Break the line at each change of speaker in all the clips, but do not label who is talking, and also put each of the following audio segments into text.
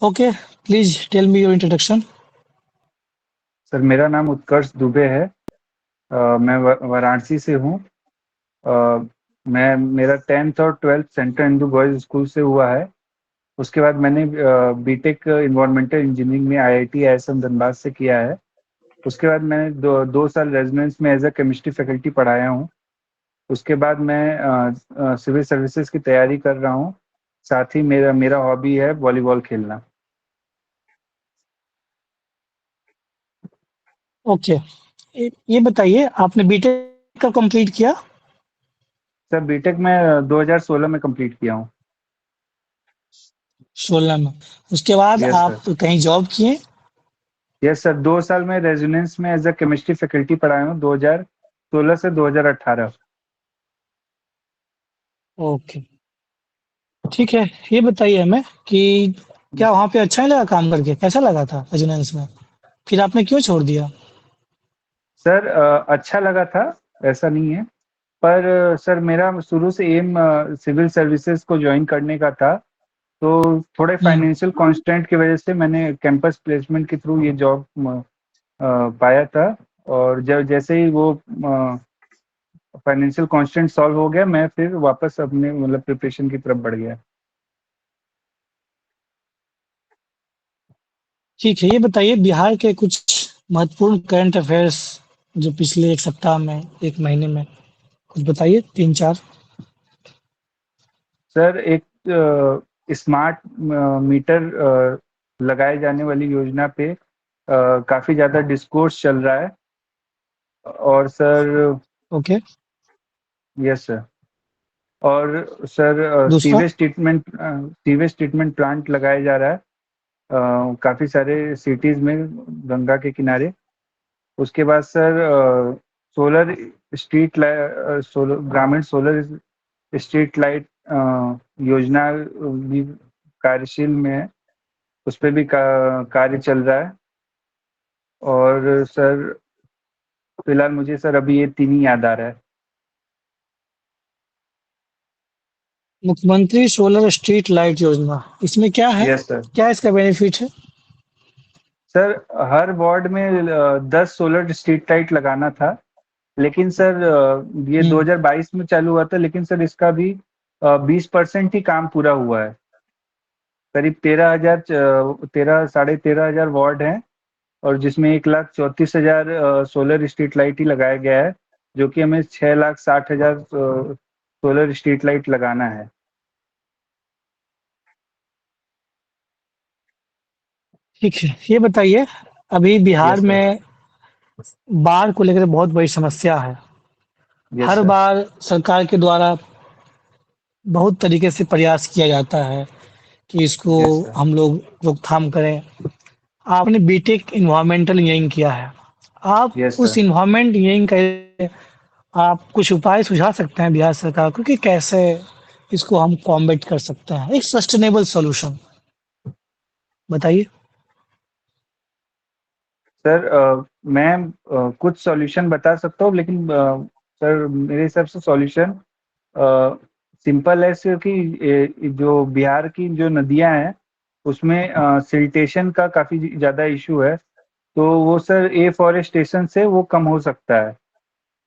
Okay, please tell me your introduction.
Sir मेरा नाम उत्कर्ष दुबे है। मैं वाराणसी से हूँ। मैं मेरा 10th और 12th central Hindu boys school से हुआ है। उसके बाद मैंने बीटेक इन्वायरमेंटल इंजीनियरिंग में आईआईटी आईएसएम धनबाद से किया है। उसके बाद मैंने दो साल रेजिडेंस में एज अ केमिस्ट्री फैकल्टी पढ़ाया हूँ। उसके बाद मैं सिविल सर्विसेज की तैयारी कर रहा हूँ। साथ ही मेरा मेरा हॉबी है वॉलीबॉल खेलना।
ओके, ये बताइए आपने बीटेक कब कंप्लीट किया?
सर बीटेक मैं 2016 में कंप्लीट किया हूँ।
16 में। उसके बाद
यस सर।
आप कहीं जॉब किए?
यस सर, 2 साल में रेजिडेंस में एज अ केमिस्ट्री फैकल्टी पढ़ाया हूँ 2016 से 2018।
ओके, ठीक है। ये बताइए हमें कि क्या वहाँ पे अच्छा नहीं लगा काम करके? कैसा लगा था रेजिडेंस में? फिर आपने क्यों छोड़ दिया?
सर अच्छा लगा था, ऐसा नहीं है। पर सर मेरा शुरू से एम सिविल सर्विसेज को ज्वाइन करने का था। तो थोड़े
हुँ,
फाइनेंशियल कॉन्स्ट्रेंट की वजह से मैंने कैंपस प्लेसमेंट के थ्रू ये जॉब पाया था। और जब जैसे ही वो फाइनेंशियल कॉन्स्टेंट सॉल्व हो गया, मैं फिर वापस अपने मतलब प्रिपरेशन की तरफ बढ़ गया।
ठीक है। ये बताइए बिहार के कुछ महत्वपूर्ण करंट अफ़ेयर्स जो पिछले 1 सप्ताह में, 1 महीने में कुछ बताइए 3-4।
सर एक स्मार्ट मीटर लगाए जाने वाली योजना पे काफी ज्यादा डिस्कोर्स चल रहा है। और सर
ओके,
यस सर। और सर
दूसरा?
सीवेज ट्रीटमेंट प्लांट लगाया जा रहा है काफी सारे सिटीज में गंगा के किनारे। उसके बाद सर सोलर सोलर ग्रामीण सोलर स्ट्रीट लाइट योजना भी कार्यशील में है। उस पर भी कार्य चल रहा है। और सर फिलहाल मुझे सर अभी ये तीन ही याद आ रहा है।
मुख्यमंत्री सोलर स्ट्रीट लाइट योजना, इसमें क्या है?
Yes sir.
क्या इसका बेनिफिट है?
सर हर वार्ड में 10 सोलर स्ट्रीट लाइट लगाना था। लेकिन सर ये
हुँ,
2022 में चालू हुआ था, लेकिन सर इसका भी 20% ही काम पूरा हुआ है। करीब 13 साढ़े 13 हजार वार्ड हैं। और जिसमें 1,34,000 सोलर स्ट्रीट लाइट ही लगाया गया है, जो कि हमें 6,60,000 सोलर स्ट्रीट लाइट लगाना है।
ठीक है। ये बताइए अभी बिहार
यस सर।
में बाढ़ को लेकर बहुत बड़ी समस्या है।
यस
हर
सर।
बार सरकार के द्वारा बहुत तरीके से प्रयास किया जाता है कि इसको
यस सर।
हम लोग रोकथाम करें। आपने बीटेक एनवायरमेंटल इंजीनियरिंग किया है। आप
यस
उस
सर।
एनवायरमेंट इंजीनियरिंग का आप कुछ उपाय सुझा सकते हैं बिहार सरकार को कि कैसे इसको हम कॉम्बैट कर सकते हैं? एक सस्टेनेबल सॉल्यूशन बताइए।
सर मैं कुछ सॉल्यूशन बता सकता हूँ, लेकिन सर मेरे हिसाब से सॉल्यूशन सिंपल है। क्योंकि जो बिहार की जो नदियां हैं उसमें सिल्टेशन का काफी ज्यादा इशू है। तो वो सर एफॉरेस्टेशन से वो कम हो सकता है।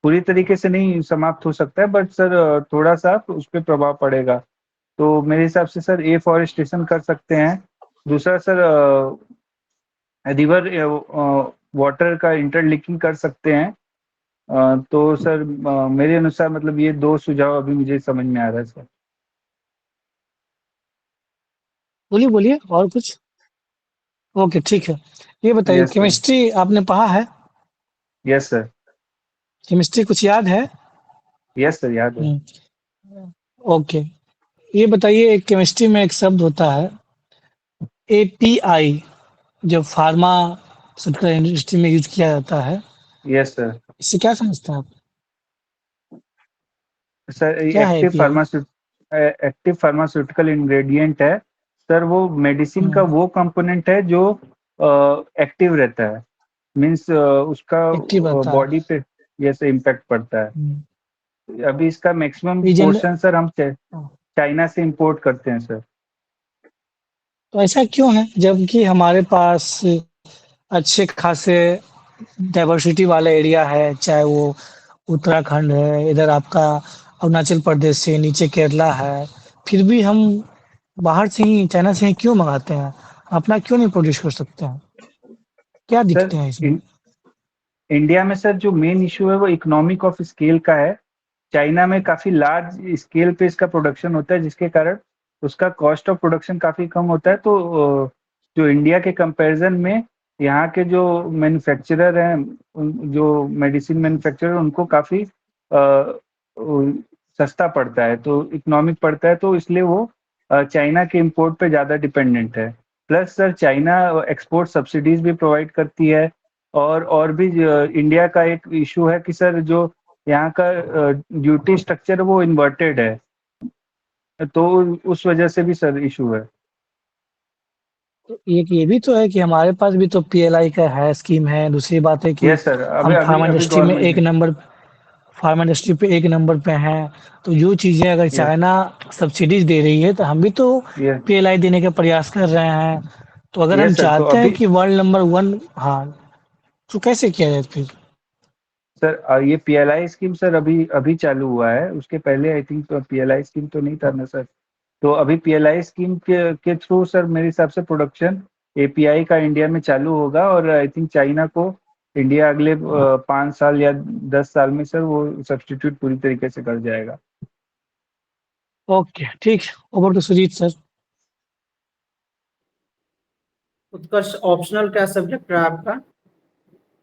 पूरी तरीके से नहीं समाप्त हो सकता है, बट सर थोड़ा सा उस पर प्रभाव पड़ेगा। तो मेरे हिसाब से सर एफॉरेस्टेशन कर सकते हैं। दूसरा सर रिवर वाटर का इंटरलिंकिंग कर सकते हैं। तो सर मेरे अनुसार मतलब ये दो सुझाव अभी मुझे समझ में आ रहा है सर।
बोलिए, बोलिए और कुछ? ओके, ठीक है। ये बताइए
यस सर।
केमिस्ट्री आपने पढ़ा है?
Yes sir.
केमिस्ट्री कुछ याद है?
यस सर, याद है।
हुँ, ओके। ये बताइए एक केमिस्ट्री में एक शब्द होता है एपीआई, जो फार्मास्यूटिकल इंडस्ट्री में यूज़ किया जाता है।
Yes sir.
इससे क्या समझते हैं आप?
सर
क्या है एपीआई?
एक्टिव फार्मास्यूटिकल इंग्रेडिएंट है। सर वो मेडिसिन का
हुँ,
वो कंपोनेंट है जो एक्टिव रहता है। मीन्स उसका
एक्टिव रहता है।
बॉडी पे जैसे इम्पैक्ट पड़ता है।
हुँ,
अभी इसका मैक्सिमम
रीजन
पोर्शन सर हम चाइना से इंपोर्ट करते हैं सर।
तो ऐसा क्यों है? जबकि हमारे पास अच्छे खासे डाइवर्सिटी वाला एरिया है, चाहे वो उत्तराखंड है, इधर आपका अरुणाचल प्रदेश से नीचे केरला है, फिर भी हम बाहर से ही, चाइना से ही क्यों मँगाते हैं? अपना क्यों नहीं प्रोड्यूस कर सकते हैं? क्या
सर
दिक्कतें हैं इसमें?
इंडिया में सर जो मेन इश्यू है वो इकोनॉमिक ऑफ स्केल का है। चाइना में काफ़ी लार्ज स्केल पे इसका प्रोडक्शन होता है, जिसके कारण उसका कॉस्ट ऑफ प्रोडक्शन काफ़ी कम होता है। तो जो इंडिया के कंपैरिजन में यहाँ के जो मैन्युफैक्चरर हैं, जो मेडिसिन मैन्युफैक्चरर, उनको काफ़ी सस्ता पड़ता है, तो इकोनॉमिक पड़ता है, तो इसलिए वो चाइना के इम्पोर्ट पे ज़्यादा डिपेंडेंट है। Plus sir China export subsidies भी प्रोवाइड करती है। और भी इंडिया का एक इशू है कि सर जो यहाँ का ड्यूटी स्ट्रक्चर वो इन्वर्टेड है, तो उस वजह से भी सर इशू है।
तो एक ये भी तो है कि हमारे पास भी तो पीएलआई का है, स्कीम है। दूसरी बात है कि
यस सर, अभी
हम
अभी अभी गवर्नमेंट ने।
फार्मा इंडस्ट्री पे 1 नंबर पे हैं। तो जो चीज़ें अगर
यस।
चाइना सब्सिडीज़ दे रही है, तो हम भी तो
यस।
पीएलआई देने का प्रयास कर रहे हैं। तो अगर हम
यस सर, तो
चाहते हैं
अभी
कि वर्ल्ड नंबर 1, हाँ, तो कैसे किया जाए फिर?
सर ये पीएलआई स्कीम सर अभी अभी चालू हुआ है। उसके पहले आई थिंक तो पीएलआई स्कीम तो नहीं था ना सर। तो अभी पीएलआई स्कीम के थ्रू सर मेरे हिसाब से प्रोडक्शन एपीआई का इंडिया में चालू होगा, और आई थिंक चाइना को इंडिया अगले 5 साल या 10 साल में सर वो सब्स्टिट्यूट पूरी तरीके से कर जाएगा।
ओके, ठीक है। Over to Sujeet sir.
Utkarsh, optional क्या सब्जेक्ट रहा आपका?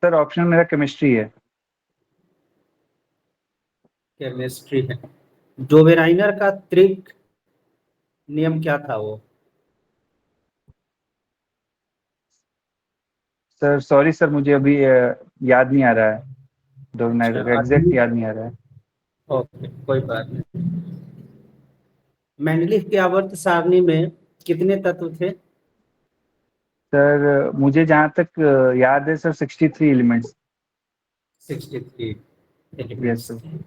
सर ऑप्शन मेरा केमिस्ट्री है।
केमिस्ट्री है। डोबेराइनर का त्रिक नियम क्या था वो?
सर सॉरी सर, मुझे अभी याद नहीं आ रहा है,
अच्छा,
एग्जैक्ट याद नहीं आ रहा है।
ओके, कोई बात नहीं। मेंडलीफ की आवर्त सारणी में कितने तत्व थे?
सर मुझे जहाँ तक याद है sir 63 elements.
63
yes
elements
sir.
थे।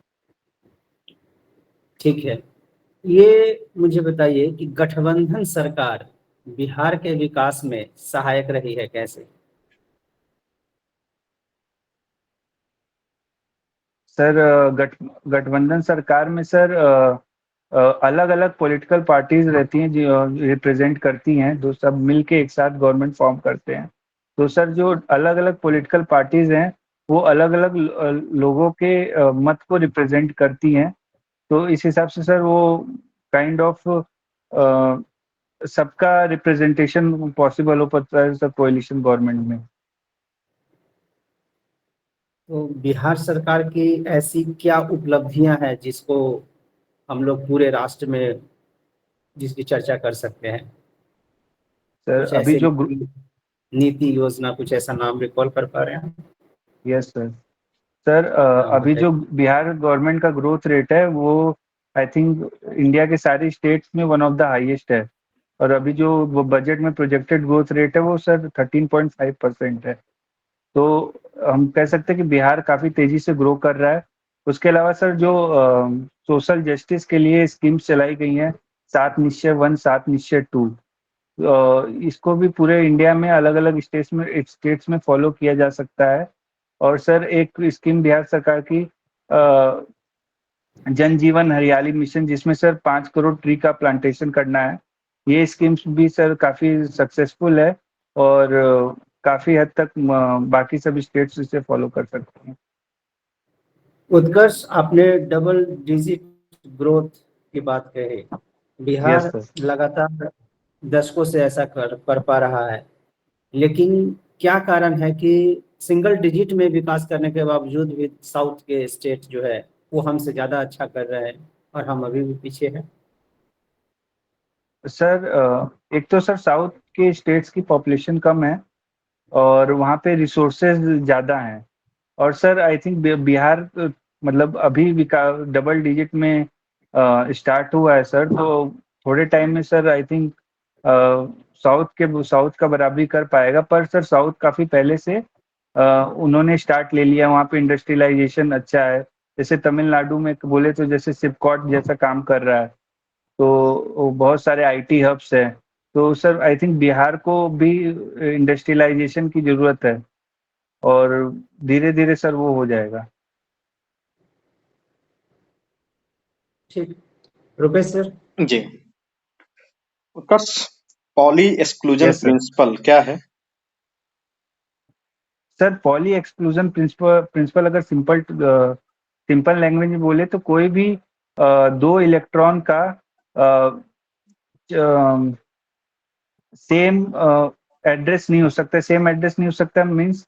ठीक है। ये मुझे बताइए कि गठबंधन सरकार बिहार के विकास में सहायक रही है कैसे?
सर गठबंधन सरकार में सर अलग अलग पॉलिटिकल पार्टीज रहती हैं जो रिप्रेजेंट करती हैं, जो सब मिलके एक साथ गवर्नमेंट फॉर्म करते हैं। तो सर जो अलग अलग पॉलिटिकल पार्टीज हैं वो अलग अलग लोगों के मत को रिप्रेजेंट करती हैं। तो इस हिसाब से सर वो काइंड ऑफ सबका रिप्रेजेंटेशन पॉसिबल हो पाता है सर कोalition गवर्नमेंट में।
तो बिहार सरकार की ऐसी क्या उपलब्धियां हैं जिसको हम लोग पूरे राष्ट्र में जिसकी चर्चा कर सकते हैं?
सर
कुछ
अभी
ऐसे
जो
नीति योजना, कुछ ऐसा नाम रिकॉल कर पा रहे हैं?
Yes sir. सर
हाँ,
अभी जो
बताइए।
बिहार गवर्नमेंट का ग्रोथ रेट है वो आई थिंक इंडिया के सारी स्टेट्स में वन ऑफ द हाईएस्ट है। और अभी जो वो बजट में प्रोजेक्टेड ग्रोथ रेट है वो सर 13.5% है। तो हम कह सकते हैं कि बिहार काफ़ी तेज़ी से ग्रो कर रहा है। उसके अलावा सर जो सोशल जस्टिस के लिए स्कीम्स चलाई गई हैं, 7 निश्चय 1, 7 निश्चय 2, इसको भी पूरे इंडिया में अलग अलग स्टेट्स में फॉलो किया जा सकता है। और सर एक स्कीम बिहार सरकार की जन जीवन हरियाली मिशन, जिसमें सर 5 करोड़ ट्री का प्लांटेशन करना है, ये स्कीम्स भी सर काफ़ी सक्सेसफुल है। और काफ़ी हद तक बाकी सभी स्टेट्स इसे फॉलो कर सकते हैं।
उत्कर्ष, आपने डबल डिजिट ग्रोथ की बात कही।
Yes
Bihar
sir.
लगातार दशकों से ऐसा कर पा रहा है, लेकिन क्या कारण है कि सिंगल डिजिट में विकास करने के बावजूद भी साउथ के स्टेट जो है वो हमसे ज्यादा अच्छा कर रहे हैं और हम अभी भी पीछे हैं?
सर एक तो सर साउथ के स्टेट्स की पॉपुलेशन कम है और वहाँ पे रिसोर्सेज ज़्यादा हैं। और सर आई थिंक बिहार मतलब अभी डबल डिजिट में स्टार्ट हुआ है सर। तो थोड़े टाइम में सर आई थिंक साउथ का बराबरी कर पाएगा। पर सर साउथ काफ़ी पहले से उन्होंने स्टार्ट ले लिया, वहाँ पे इंडस्ट्रियलाइजेशन अच्छा है। जैसे तमिलनाडु में बोले तो जैसे सिपकॉट जैसा काम कर रहा है, तो बहुत सारे आईटी हब्स हैं। तो सर आई थिंक बिहार को भी इंडस्ट्रियलाइजेशन की जरूरत है और धीरे धीरे सर वो हो जाएगा।
ठीक, रुपेश सर।
जी, Utkarsh, Pauli exclusion
yes sir.
Principle क्या है?
सर पॉली एक्सक्लूजन प्रिंसिपल अगर सिंपल लैंग्वेज में बोले तो कोई भी दो इलेक्ट्रॉन का सेम एड्रेस नहीं हो सकता। सेम एड्रेस नहीं हो सकता मीन्स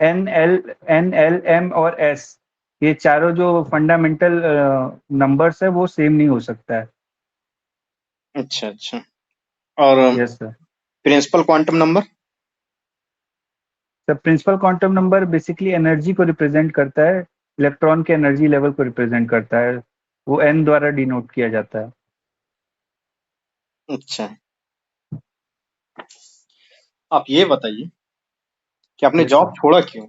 एन एल एम और एस, ये चारों जो फंडामेंटल नंबर्स है वो सेम नहीं हो सकता है।
अच्छा अच्छा। और
yes sir.
Principal quantum number?
Sir principal quantum number basically energy को रिप्रेजेंट करता है, इलेक्ट्रॉन के एनर्जी लेवल को रिप्रेजेंट करता है, वो एन द्वारा डिनोट किया जाता है।
अच्छा, आप ये बताइए कि आपने
यस
जॉब
सर।
छोड़ा क्यों?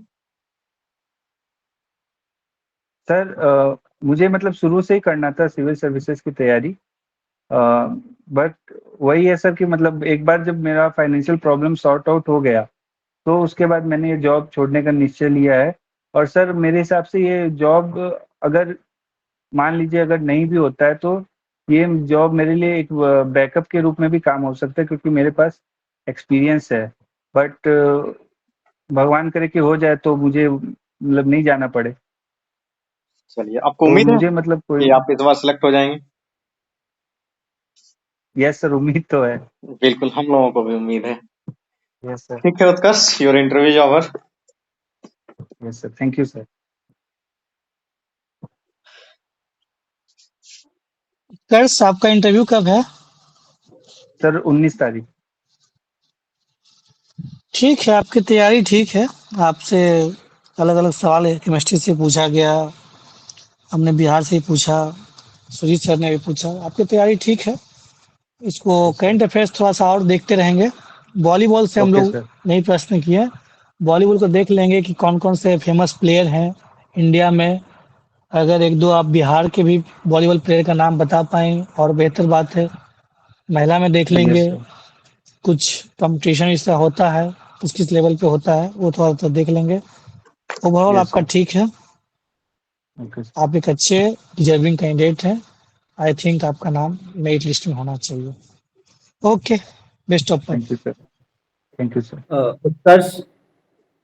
सर मुझे मतलब शुरू से ही करना था सिविल सर्विसेज की तैयारी, बट वही है सर कि मतलब एक बार जब मेरा फाइनेंशियल प्रॉब्लम सॉर्ट आउट हो गया तो उसके बाद मैंने ये जॉब छोड़ने का निश्चय लिया है। और सर मेरे हिसाब से ये जॉब अगर मान लीजिए अगर नहीं भी होता है तो ये जॉब मेरे लिए एक बैकअप के रूप में भी काम हो सकता है क्योंकि मेरे पास एक्सपीरियंस है। बट भगवान करे कि हो जाए तो मुझे मतलब नहीं जाना पड़े,
चलिए, आपको
तो
उम्मीद है
मुझे मतलब कोई।
कि आप इस बार सेलेक्ट हो जाएंगे?
यस सर, उम्मीद तो है।
बिल्कुल, हम लोगों को भी उम्मीद है।
Yes sir.
ठीक है Utkarsh, your interview is over.
Yes sir, thank you sir.
कर्स, आपका इंटरव्यू कब है?
सर 19 तारीख।
ठीक है, आपकी तैयारी ठीक है। आपसे अलग-अलग सवाल केमिस्ट्री से पूछा गया, हमने बिहार से ही पूछा, सुजीत सर ने भी पूछा। आपकी तैयारी ठीक है। इसको
यस सर।
करंट अफेयर्स थोड़ा-सा और देखते रहेंगे। वॉलीबॉल से हम
ओके
लोग
सर।
नहीं प्रश्न किए। वॉलीबॉल को देख लेंगे कि कौन-कौन से फेमस प्लेयर हैं इंडिया में। अगर 1-2 आप बिहार के भी वॉलीबॉल प्लेयर का नाम बता पाएँ और बेहतर बात है। महिला में देख
यस
लेंगे,
सर।
कुछ कॉम्पिटिशन इसका होता है, किस-किस लेवल पे होता है, वो थोड़ा-सा देख लेंगे। ओवरऑल
यस
आपका
सर।
ठीक है।
Okay sir.
आप एक अच्छे डिजर्विंग कैंडिडेट हैं। आई थिंक आपका नाम मेरिट लिस्ट में होना चाहिए। Okay, best of luck.
Thank you sir. Thank you sir.
Utkarsh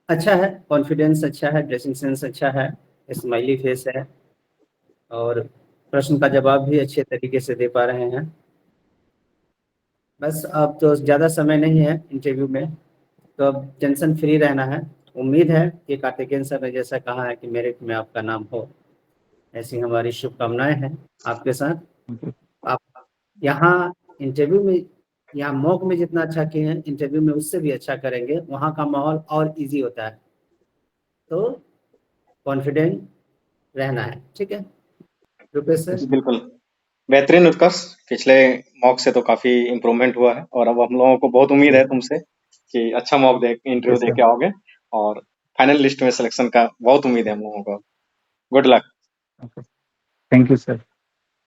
अच्छा है, कॉन्फिडेंस अच्छा है, ड्रेसिंग सेंस अच्छा है, स्माइली फेस है और प्रश्न का जवाब भी अच्छे तरीके से दे पा रहे हैं। बस अब तो ज़्यादा समय नहीं है इंटरव्यू में, तो अब टेंशन फ्री रहना है। उम्मीद है कि कार्तिकेयन सर ने जैसा कहा है कि मेरिट में आपका नाम हो, ऐसी हमारी शुभकामनाएं हैं आपके साथ। आप यहाँ इंटरव्यू में, यहाँ मॉक में जितना अच्छा किए हैं, इंटरव्यू में उससे भी अच्छा करेंगे। वहाँ का माहौल और इजी होता है, तो कॉन्फिडेंट रहना है। ठीक है रुपेश
ओके
सर?
जी
सर।
बिल्कुल, बेहतरीन उत्कर्ष। पिछले मॉक से तो काफी इम्प्रूवमेंट हुआ है और अब हम लोगों को बहुत उम्मीद है
यस
तुमसे कि अच्छा mock they, interview
yes
they
sir.
के आओगे और फाइनल लिस्ट में सिलेक्शन का बहुत उम्मीद है हम लोगों को। Good luck.
Okay, thank you sir.